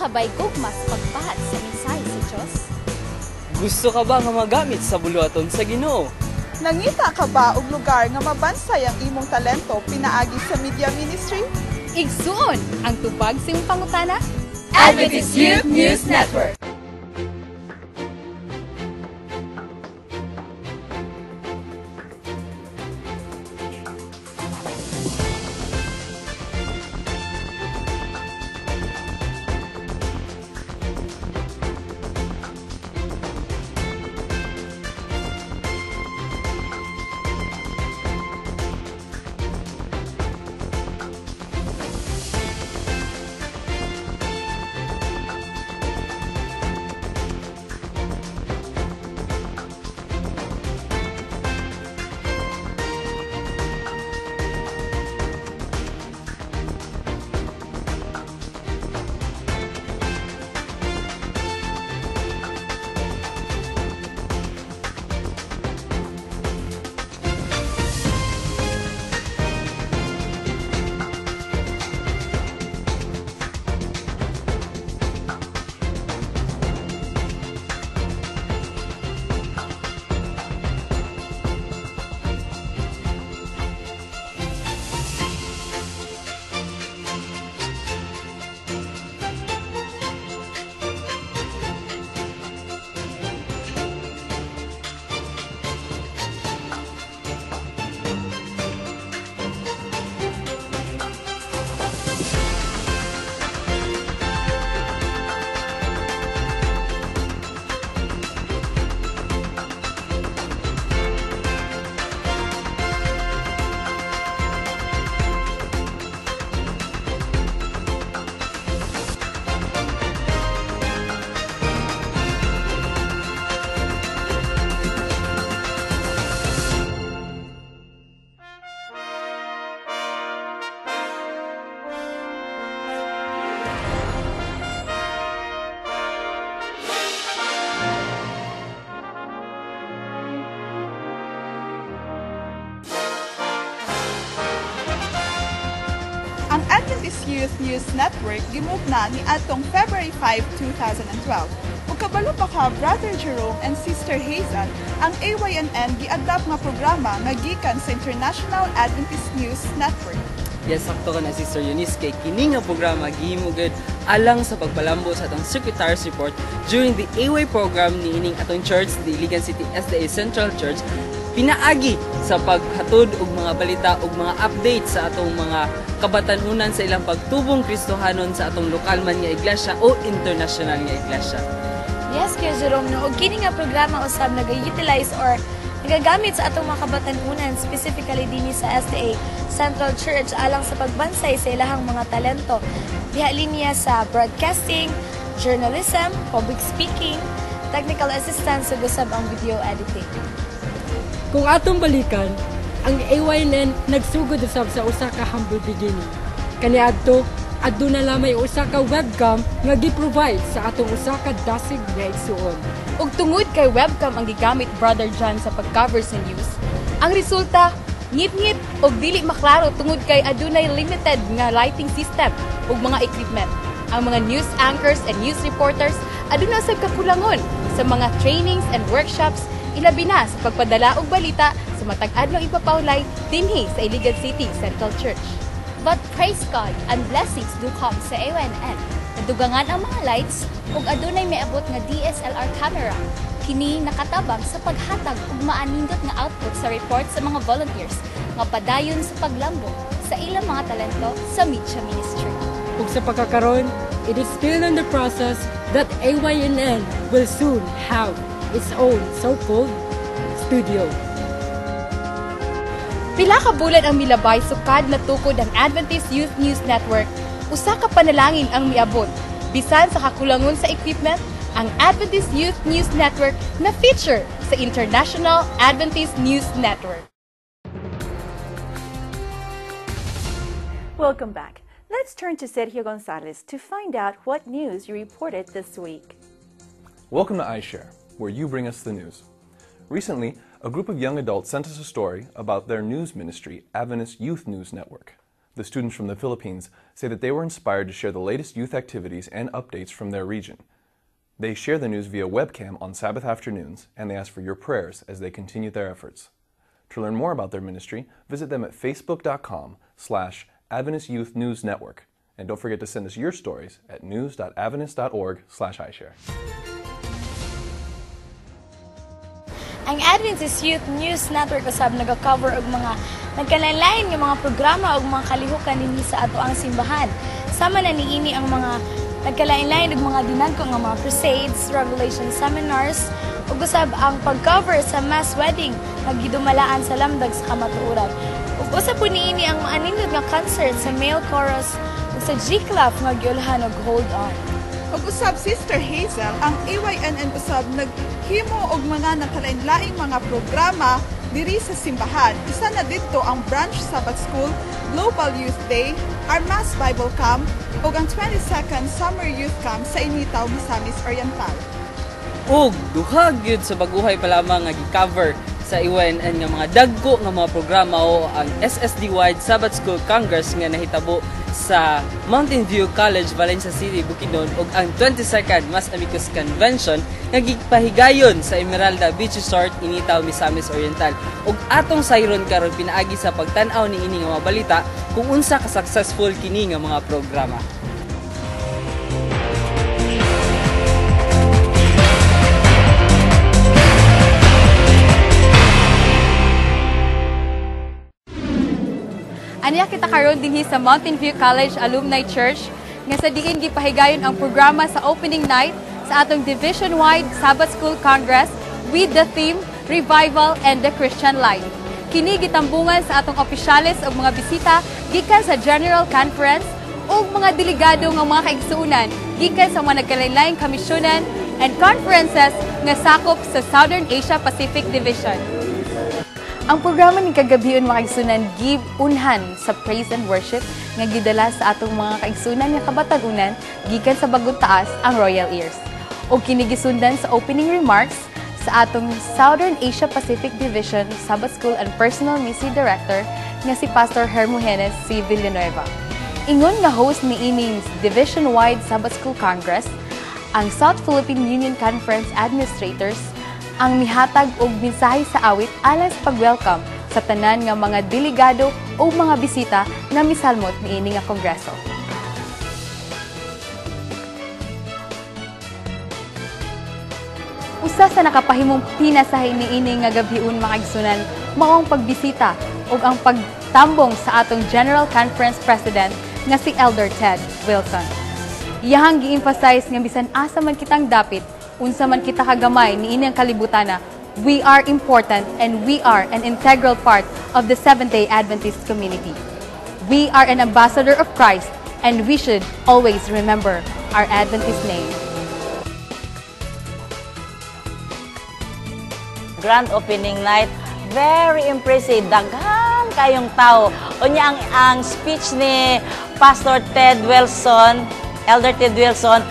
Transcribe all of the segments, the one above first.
kabay gugma sa pagpahat sa mensahe sa Diyos? Gusto ka ba nga magamit sa buluhaton sa Ginoo? Nangita ka ba og lugar nga mabansay ang imong talento pinaagi sa media ministry? Igsuon ang tubag sa imong pangutana? Adventist Youth News Network. Ang Adventist Youth News Network gimugna ni atong February 5, 2012. Ug kabalo pa ka Brother Jerome and Sister Hazel, ang AYNN giadlap nga programa nga gikan sa International Adventist News Network. Yes, sakto ka na Sister Eunice kay kini nga programa gihimugod alang sa pagpalambo sa atong Secretary's Report during the AY program ni ining atong church, the Iligan City SDA Central Church, pinaagi sa paghatod og mga balita og mga update sa atong mga kabatanunan sa ilang pagtubong Kristohanon sa atong lokal man nga iglesia o international nga iglesia. Yes, Kuya Jerome, no? O kini nga programa usab nag-utilize or nagagamit sa atong mga kabatanunan, specifically din sa SDA Central Church alang sa pagbansay sa ilahang mga talento. Diha linya sa broadcasting, journalism, public speaking, technical assistance ug usab ang video editing. Kung atong balikan, ang AYNN nagsugod usab sa usa ka humble beginning. Kaniadto aduna lamay usa ka webcam nga gi-provide sa atong usa ka dasig nga igsuon. Ug tungod kay webcam ang gigamit Brother John sa pag-cover sa news, ang resulta ngit-ngit og dili maklaro tungod kay adunay limited nga lighting system ug mga equipment. Ang mga news anchors and news reporters aduna sa kakulangon sa mga trainings and workshops, ilabi na sa pagpadala og balita sa matag adlong ipapawlay dinhi sa Iligan City Central Church. But praise God and blessings do come sa AYNN. Nadugangan ang mga lights ug adunay miabot nga DSLR camera. Kini nakatabang sa paghatag ug maanindot nga output sa report sa mga volunteers nga padayon sa paglambong sa ilang mga talento sa media ministry. Ug sa pagkakaron, it is still in the process that AYNN will soon have its own so-called studio. Pila ka bulan ang milabay sukad na tukod ang Adventist Youth News Network, usa ka panalangin ang miabot. Bisan sa kakulangon sa equipment, ang Adventist Youth News Network na feature sa International Adventist News Network. Welcome back. Let's turn to Sergio Gonzalez to find out what news you reported this week. Welcome to iShare, where you bring us the news. Recently, a group of young adults sent us a story about their news ministry, Adventist Youth News Network. The students from the Philippines say that they were inspired to share the latest youth activities and updates from their region. They share the news via webcam on Sabbath afternoons, and they ask for your prayers as they continue their efforts. To learn more about their ministry, visit them at facebook.com/Adventist Youth News Network. And don't forget to send us your stories at news.adventist.org/iShare. Ang Adventist Youth News Network usab nagacover og mga nagkalain-lain nga mga programa og mga kalihukan dinhi sa ato ang simbahan. Sama na niini ang mga nagkalain-lain og mga dinadko nga mga crusades, revelation seminars, ug usab ang pag-cover sa mass wedding nga gidumalaan sa lamdag sa kamatuoran. Ug usab po niini ang maanindot nga concert sa male chorus ug sa G-Club nga giulhan og Hold On. Ug usab Sister Hazel, ang AYNN usab naghimo og mga nakalain-laing mga programa diri sa simbahan. Isa na dito ang Branch Sabbath School, Global Youth Day, our Mass Bible Camp, ug ang 22nd Summer Youth Camp sa Initaw, Misamis Oriental. Ug duha gyud sa baguhay pa lamang nga gi-cover sa AYNN nga mga dagko nga mga programa o ang SSD-wide Sabbath School Congress nga nahitabo sa Mountain View College, Valencia City, Bukidnon ug ang 22nd Mas Amicus Convention nga gipahigayon sa Esmeralda Beach Resort, Initaw, Misamis Oriental. Ug atong sayron karon pinaagi sa pagtan-aw niini nga mga balita kung unsa ka successful kini nga mga programa. Aniya kita karon dinhi sa Mountain View College Alumni Church nga sa diin gipahigayon ang programa sa opening night sa atong division-wide Sabbath School Congress with the theme Revival and the Christian Life. Kini gitambungan sa atong opisyales ug mga bisita gikan sa General Conference ug mga delegado nga mga kaigsuonan gikan sa mga nagkalain-laing komisyonan and conferences nga sakop sa Southern Asia Pacific Division. Ang programa ni kagabion mga kaigsunan give unhan sa praise and worship nga gidala sa atong mga kaigsunan nga kabatagunan gikan sa bagong taas ang Royal Ears. O kini gisundan sa opening remarks sa atong Southern Asia Pacific Division Sabbath School and Personal Ministry Director nga si Pastor Hermogenes C. Villanueva. Ingon nga host ni ining division-wide Sabbath School Congress ang South Philippine Union Conference Administrators ang mihatag og mensahe sa awit alang sa pag-welcome sa tanan nga mga delegado o mga bisita nga misalmot niini nga kongreso. Usa sa nakapahimong pinasahi niini nga gabiun mga igsunan mao ang pagbisita ug ang pagtambong sa atong General Conference President nga si Elder Ted Wilson. Iyahang gi-emphasize nga bisan asa man kitang dapit unsa man kita kagamay niini ang kalibutana, we are important and we are an integral part of the Seventh-day Adventist community. We are an ambassador of Christ and we should always remember our Adventist name. Grand opening night, very impressive. Daghan kayong tao. Unya ang speech ni Pastor Ted Wilson, Elder Ted Wilson,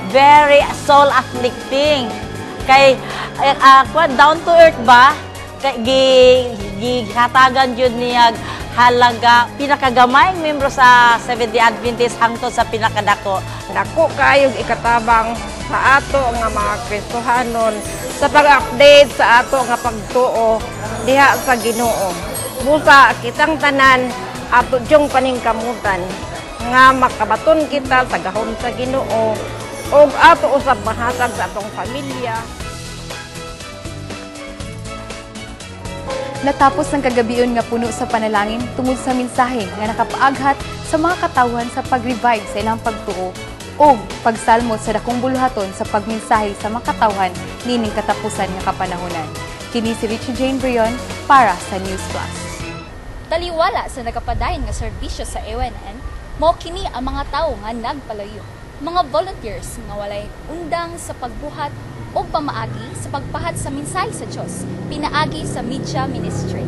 very soul afflicting. Kay down to earth ba? Kay gihatagan jud niya halaga pinakagamay membro sa Seventh-day Adventist hangtod sa pinakadako. Dako kayong ikatabang sa ato nga mga Kristohanon sa pag-update sa ato nga pagtuo diha sa Ginoo. Busa kitang tanan ato jung paningkamutan nga makabaton kita sa gahom sa Ginoo ug ato usab mahatag sa atong pamilya. Natapos ang kagabion nga puno sa panalangin tungod sa mensahe nga nakapaaghat sa mga katawhan sa pag-revive sa ilang pagtuo o pagsalmot sa dakong buluhaton sa pagmensahe sa mga katawhan nining katapusan nga kapanahonan. Kini si Richie Jane Brion para sa News Plus. Taliwala sa nagapadayon nga serbisyo sa AYNN, mao kini ang mga tawo nga nagpalayo. Mga volunteers nga walay undang sa pagbuhat o pamaagi sa pagpahat sa mensahe sa Dios, pinaagi sa media ministry.